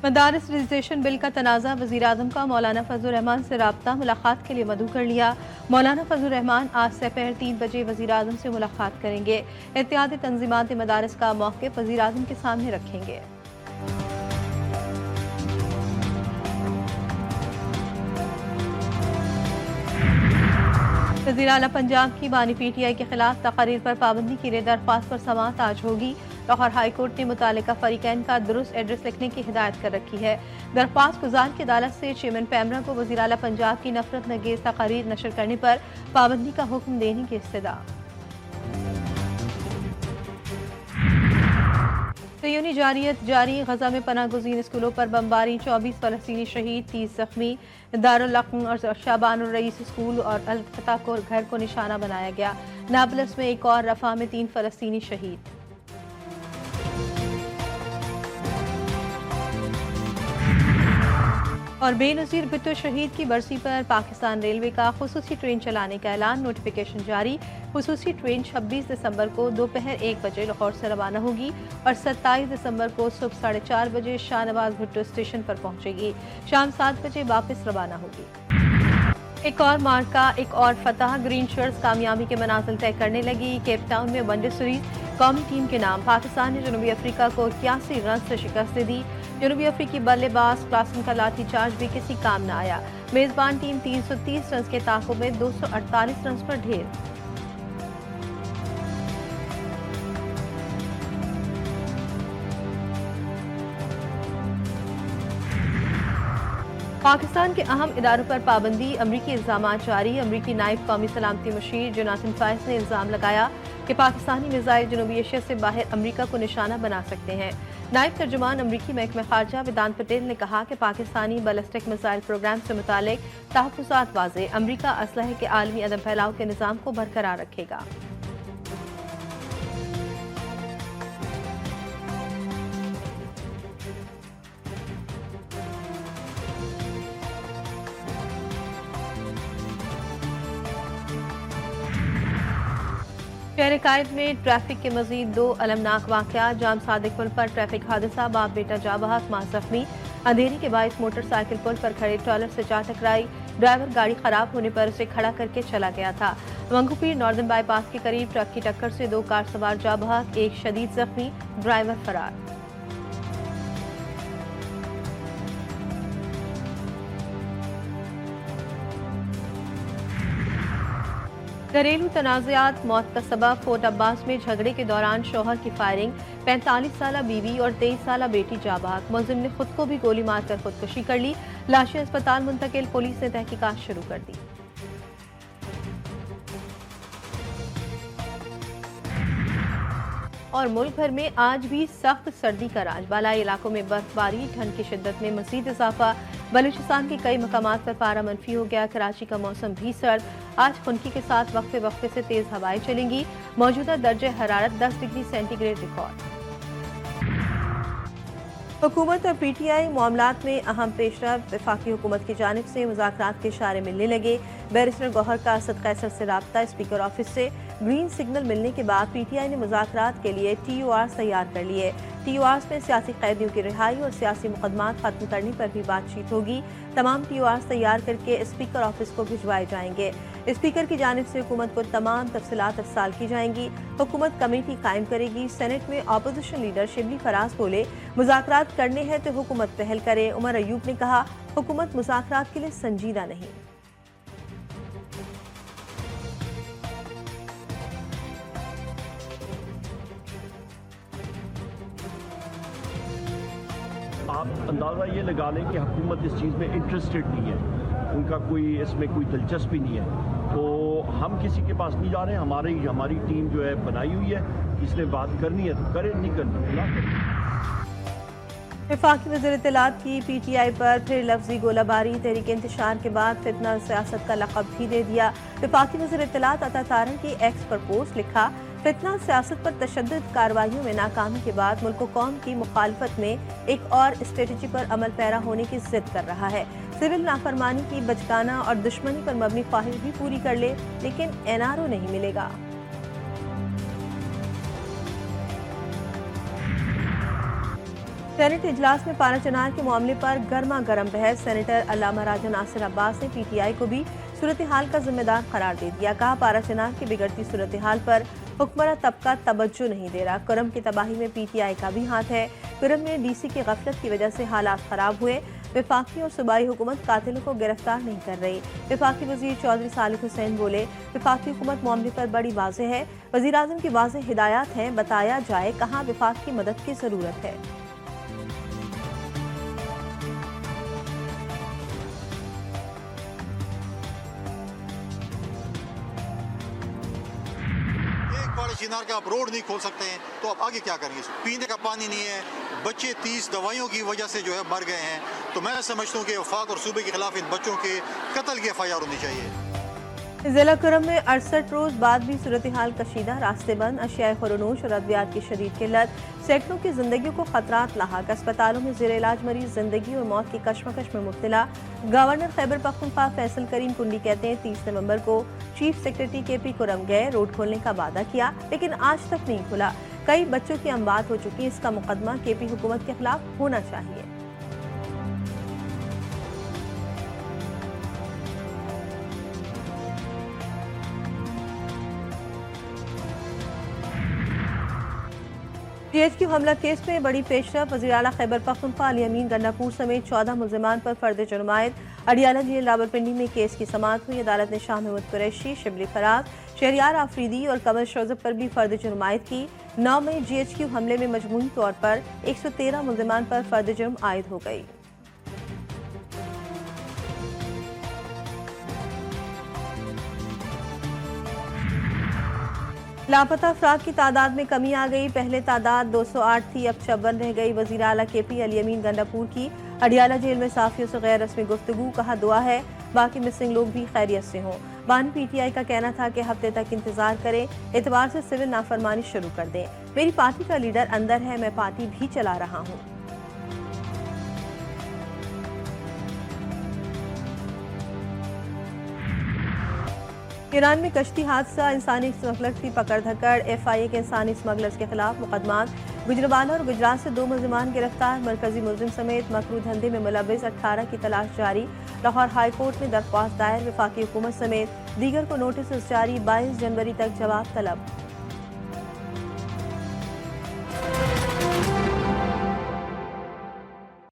मदारिस registration bill का तनाज़ा वज़ीर-ए-आज़म का मौलाना फजल रहमान से राब्ता, मुलाकात के लिए मदऊ कर लिया। मौलाना फजल रहमान आज दोपहर 3 बजे वज़ीर-ए-आज़म से मुलाकात करेंगे। एहतियाती तंज़ीमात मदारिस का मौक़िफ़ वज़ीर-ए-आज़म के सामने रखेंगे। वज़ीर आला पंजाब की बानी PTI के खिलाफ तकारीर पर पाबंदी की दरख्वास्त पर समाअत आज होगी। लाहौर हाई कोर्ट ने मुतालिका फरीकैन का दुरुस्त एड्रेस लिखने की हिदायत कर रखी है। दरख्वास्त गुजार की अदालत से चेयरमैन पैमरा को वज़ीर आला पंजाब की नफरत नगेज तकारीर नशर करने पर पाबंदी का हुक्म देने की इस्तदा। तय्युनी जारियत जारी। गजा में पनाह गुज़ीन स्कूलों पर बमबारी, 24 फ़लस्तीनी शहीद, 30 जख्मी। दारुल अक़्म और शाबानुर रईस स्कूल और अल फतह को घर को निशाना बनाया गया। नाबलस में एक और रफ़ा में 3 फ़लस्तीनी शहीद। और बेनज़ीर भुट्टो शहीद की बरसी पर पाकिस्तान रेलवे का खुसूसी ट्रेन चलाने का ऐलान, नोटिफिकेशन जारी। खुसूसी ट्रेन 26 दिसंबर को दोपहर 1 बजे लाहौर से रवाना होगी और 27 दिसंबर को सुबह 4:30 बजे शाहनवाज भुट्टो स्टेशन पर पहुंचेगी। शाम 7 बजे वापस रवाना होगी। एक और मार्का, एक और फतह। ग्रीन शर्ट्स कामयाबी के मनाजिल तय करने लगी। केप टाउन में वनडे सीरीज कौमी टीम के नाम। पाकिस्तान ने जनूबी अफ्रीका को 81 रन से शिकस्त दे दी। जनूबी अफ्रीकी बल्लेबाज क्लासन का लाठीचार्ज भी किसी काम न आया। मेजबान टीम 330 रन के ताक़ुब में 248 रन पर ढेर। पाकिस्तान के अहम इदारों पर पाबंदी, अमरीकी इल्ज़ामात जारी। अमरीकी नायब कौमी सलामती मुशीर जोनाथन फाइस ने इल्ज़ाम लगाया कि पाकिस्तानी मिसाइल जनूबी एशिया से बाहर अमरीका को निशाना बना सकते हैं। नायब तर्जुमान अमरीकी महकमा खारजा वेदांत पटेल ने कहा कि पाकिस्तानी बैलिस्टिक मिसाइल प्रोग्राम से मुतालिक तहफ़्फ़ुज़ात वाज़ेह। अमरीका असलहे के आलमी अदम फैलाव के निज़ाम को बरकरार रखेगा। शहर कायद में ट्रैफिक के मजीद 2 अलमनाक वाक़या। जाम सादिक पुल पर ट्रैफिक हादसा, बाप बेटा जाँ बहक, मां जख्मी। अंधेरी के बायस मोटरसाइकिल पुल पर खड़े ट्रॉलर से जा टकराई। ड्राइवर गाड़ी खराब होने पर उसे खड़ा करके चला गया था। मंगूपीर नॉर्दर्न बाईपास के करीब ट्रक की टक्कर से 2 कार सवार जाँ बहक, एक शदीद जख्मी, ड्राइवर फरार। घरेलू तनाज़ात मौत का सबब। फोर्ट अब्बास में झगड़े के दौरान शौहर की फायरिंग, 45 साला बीवी और 23 साला बेटी जाँ बहक। मुलजिम ने खुद को भी गोली मारकर खुदकुशी कर ली। लाशें अस्पताल मुंतकिल, पुलिस ने तहकीकात शुरू कर दी। और मुल्क भर में आज भी सख्त सर्दी का राज। बालाई इलाकों में बर्फबारी, ठंड की शिद्दत में मजीद इजाफा। बलूचिस्तान के कई मकामात पर पारा मनफी हो गया। कराची का मौसम भी सर्द। आज खुनकी के साथ वक्फे वक्फे से तेज हवाएं चलेंगी। मौजूदा दर्जे हरारत 10 डिग्री सेंटीग्रेड रिकॉर्ड। हुकूमत और PTI मामलात में अहम पेशरफ। वफाकी हुकूमत की जानिब से मुज़ाकरात के इशारे मिलने लगे। बैरिस्टर गौहर का असद कैसर से राब्ता, स्पीकर ऑफिस से ग्रीन सिग्नल मिलने के बाद PTI ने मुज़ाकरात के लिए TORs तैयार कर लिए। TORs में सियासी कैदियों की रिहाई और सियासी मुकदमात खत्म करने पर भी बातचीत होगी। तमाम TORs तैयार करके स्पीकर ऑफिस को भिजवाए जाएंगे। स्पीकर की जानिब से हुकूमत को तमाम तफसीलात अरसाल की जाएंगी। हुकूमत कमेटी कायम करेगी। सेनेट में अपोजिशन लीडर शिबली फराज बोले, मुज़ाकरात करने हैं तो हुकूमत पहल करे। उमर अयूब ने कहा, हुकूमत मुज़ाकरात के लिए संजीदा नहीं। आप अंदाज़ा ये लगा लें कि हुकूमत इस चीज़ में इंटरेस्टेड नहीं है, उनका कोई इसमें कोई दिलचस्पी नहीं है। तो हम किसी के पास नहीं जा रहे हैं। हमारी टीम जो है बनाई हुई है, इसने बात करनी है तो करे, नहीं करनी ना करे। वफाकी वज़ीर इत्तलात की PTI पर फिर लफ्जी गोलाबारी। तहरीक इंतशार के बाद फितना सियासत का लक़ब भी दे दिया। वफाकी वज़ीर इत्तलात अता तारन की एक्स पर पोस्ट लिखा, फितना सियासत पर तशद्दुद कार्रवाइयों में नाकामी के बाद मुल्क कौम की मुखालफत में एक और स्ट्रेटजी पर अमल पैरा होने की जिद कर रहा है। सिविल नाफरमानी की बचकाना और दुश्मनी पर मबनी ख्वाहिश भी पूरी कर ले, लेकिन NRO नहीं मिलेगा। सेनेट इजलास में पारा चनार के मामले पर गर्मा गर्म बहस। सेनेटर अल्लामा राजा नासिर अब्बास ने पीटीआई को भी सूरत हाल का जिम्मेदार करार दे दिया। कहा, पारा चनार की बिगड़ती सूरत हाल पर हुक्मरान तबका तवज्जो नहीं दे रहा। कुरम की तबाही में पीटीआई का भी हाथ है। कुरम में डीसी की गफलत की वजह से हालात खराब हुए। विफाकी और सूबाई हुकूमत कातिलों को गिरफ्तार नहीं कर रही। विफाकी वजीर चौधरी सालिक हुसैन बोले, विफाकी हुकूमत मामले पर बड़ी वाज़ेह है। वजीर आज़म की वाज़ेह हिदायत हैं, बताया जाए कहाँ विफाक की मदद की ज़रूरत है। चिनार का आप रोड नहीं खोल सकते हैं तो आप आगे क्या करेंगे? पीने का पानी नहीं है, बच्चे 30 दवाइयों की वजह से जो है मर गए हैं। तो मैं समझता हूँ कि वफाक और सूबे के खिलाफ इन बच्चों के कत्ल की FIR होनी चाहिए। जिला कुरम में 68 रोज बाद भी सूरत हाल कशीदा। रास्ते बंद, अशियाए खुरनूश और अद्वियात की शदीद किल्लत, सैकड़ों की जिंदगियों को खतरात लाहक। अस्पतालों में जेर इलाज मरीज जिंदगी और मौत की कश्मकश में मुब्तला। गवर्नर खैबर पख्तूनख्वा फैसल करीम कुंडी कहते हैं, 30 नवंबर को चीफ सेक्रेटरी KP कुरम गए, रोड खोलने का वादा किया लेकिन आज तक नहीं खुला। कई बच्चों की अमवात हो चुकी। इसका मुकदमा KP हुकूमत के खिलाफ होना चाहिए। THQ हमला केस में बड़ी पेशरफ। वज़ीर आला खैबर पख्तूनख्वा अली अमीन गन्नापुर समेत 14 मुल्ज़िमान पर फर्द जुर्मायत। अडियाला जेल रावलपिंडी में केस की समाअत हुई। अदालत ने शाह महमूद कुरैशी, शिबली फराज, शहरियार आफरीदी और कमर शोजब पर भी फर्द जुर्मायत की। 9 मई GHQ हमले में मजमूई तौर पर 113 मुल्ज़िमान पर फर्द जुर्म आयद हो गई। लापता अफराद की तादाद में कमी आ गई। पहले तादाद 208 थी, अब 56 रह गई। वज़ीर आला KP अली अमीन गन्नापुर की अडियाला जेल में साफियों से गैर रस्मी गुफ्तगू। कहा, दुआ है बाकी मिसिंग लोग भी खैरियत से हों। बानी PTI का कहना था कि हफ्ते तक इंतजार करें, एतवार से सिविल नाफरमानी शुरू कर दें। मेरी पार्टी का लीडर अंदर है, मैं पार्टी भी चला रहा हूँ। ईरान में कश्ती हादसा, इंसानी स्मगलर्स की पकड़ धकड़। FIA के इंसानी स्मगलर्स के खिलाफ मुकदमात। गुजरावाला और गुजरात से 2 मुल्ज़िमान गिरफ्तार। मरकजी मुल्ज़िम समेत मकरू धंधे में मुलव्विस 18 की तलाश जारी। लाहौर हाई कोर्ट में दरख्वास्त दायर। वफाकी हुकूमत समेत दीगर को नोटिस जारी। 22 जनवरी तक जवाब तलब।